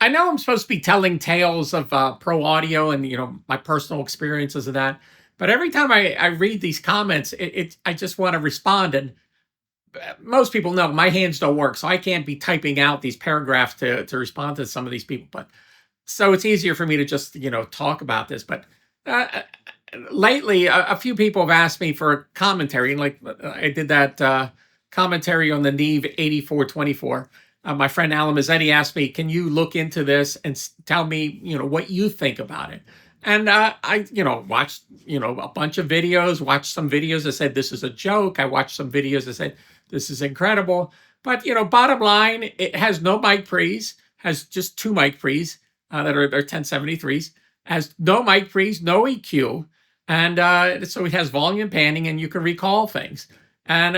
I know I'm supposed to be telling tales of pro audio and my personal experiences of that, but every time I read these comments, I just want to respond. And most people know my hands don't work, so I can't be typing out these paragraphs to respond to some of these people. But so it's easier for me to just talk about this. But lately, a few people have asked me for a commentary, and like I did that commentary on the Neve 8424. My friend Alan Mazzetti asked me, "Can you look into this and tell me, what you think about it?" And I, watched, a bunch of videos. Watched some videos that said this is a joke. I watched some videos that said this is incredible. But bottom line, it has no mic pre's. Has just two mic pre's that are 1073s. Has no mic pre's, no EQ, and so it has volume panning, and you can recall things. And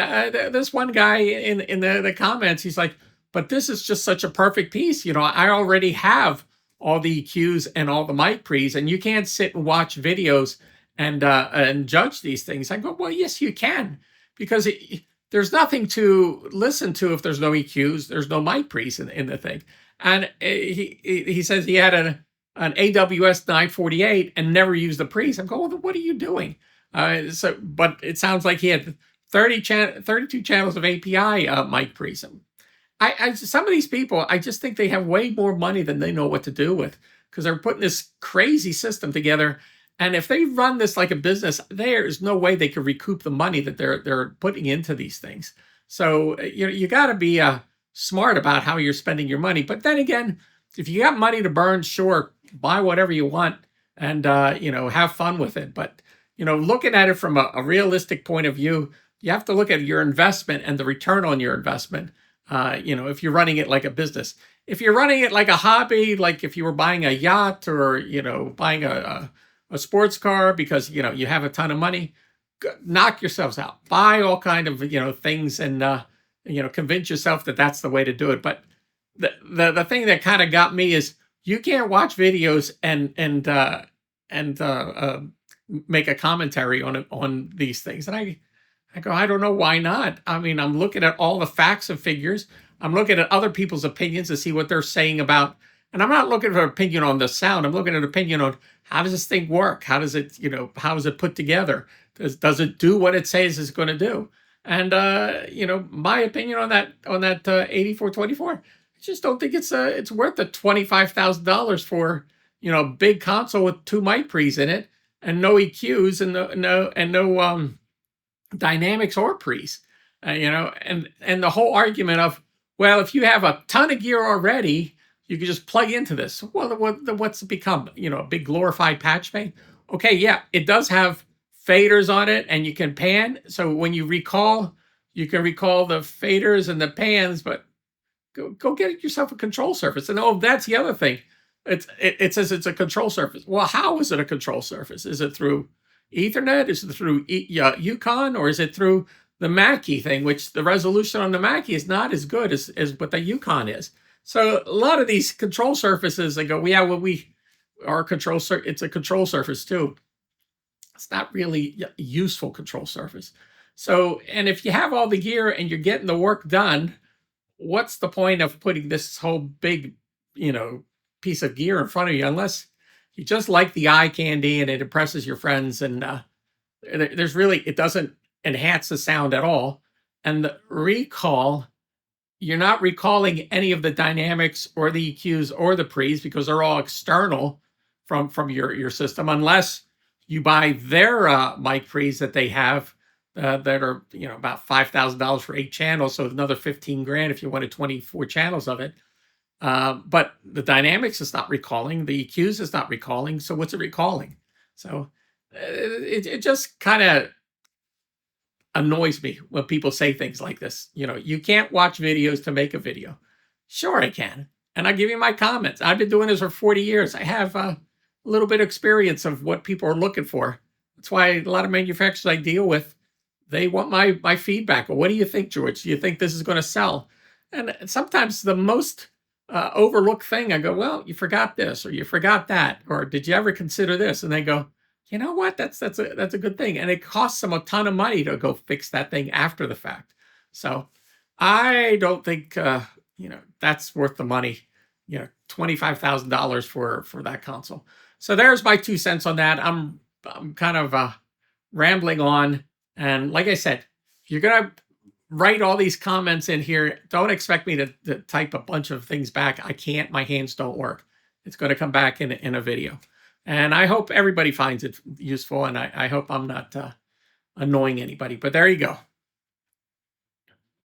this one guy in the comments, he's like, "But this is just such a perfect piece. I already have all the EQs and all the mic pre's, and you can't sit and watch videos and judge these things." I go, "Well, yes, you can, because there's nothing to listen to if there's no EQs, there's no mic pre's in the thing." And he says he had an AWS 948 and never used the pre's. I'm going, "Well, what are you doing?" But it sounds like he had 32 channels of API mic pre's. Some of these people, I just think they have way more money than they know what to do with, because they're putting this crazy system together. And if they run this like a business, there is no way they could recoup the money that they're putting into these things. So you got to be smart about how you're spending your money. But then again, if you got money to burn, sure, buy whatever you want and have fun with it. But looking at it from a realistic point of view, you have to look at your investment and the return on your investment. If you're running it like a business. If you're running it like a hobby, like if you were buying a yacht or buying a sports car because you have a ton of money, knock yourselves out. Buy all kind of things and convince yourself that that's the way to do it. But the thing that kind of got me is you can't watch videos and make a commentary on these things. And I go, I don't know why not. I mean, I'm looking at all the facts and figures. I'm looking at other people's opinions to see what they're saying about, and I'm not looking for an opinion on the sound. I'm looking at an opinion on how does this thing work? How does it, how is it put together? Does it do what it says it's going to do? And my opinion on that 8424, I just don't think it's worth the $25,000 for a big console with two mic pre's in it and no EQs and no dynamics or pre's, and the whole argument of, well, if you have a ton of gear already, you can just plug into this. Well, what's it become? A big glorified patch bay? Okay, yeah, it does have faders on it, and you can pan. So when you recall, you can recall the faders and the pans, but go get yourself a control surface. And that's the other thing. It says it's a control surface. Well, how is it a control surface? Is it through Ethernet? Is it through Yukon, or is it through the Mackie thing, which the resolution on the Mackie is not as good as what the Yukon is? So a lot of these control surfaces, they go, yeah, well, it's a control surface too. It's not really a useful control surface. So, and if you have all the gear and you're getting the work done, what's the point of putting this whole big, piece of gear in front of you, unless you just like the eye candy and it impresses your friends, and it doesn't enhance the sound at all. And the recall, you're not recalling any of the dynamics or the EQs or the pre's because they're all external from your system, unless you buy their mic pre's that they have that are about $5,000 for 8 channels, so another 15 grand if you wanted 24 channels of it. But the dynamics is not recalling, the EQs is not recalling. So what's it recalling? So it just kind of annoys me when people say things like this. You can't watch videos to make a video. Sure, I can. And I'll give you my comments. I've been doing this for 40 years. I have a little bit of experience of what people are looking for. That's why a lot of manufacturers I deal with, they want my feedback. Well, what do you think, George? Do you think this is going to sell? And sometimes the most overlooked thing, I go, well, you forgot this, or you forgot that, or did you ever consider this? And they go, you know what? That's a good thing. And it costs them a ton of money to go fix that thing after the fact. So I don't think, that's worth the money. $25,000 for that console. So there's my 2 cents on that. I'm kind of rambling on, and like I said, you're gonna write all these comments in here. Don't expect me to type a bunch of things back. I can't. My hands don't work. It's going to come back in a video, and I hope everybody finds it useful, and I hope I'm not annoying anybody. But there you go.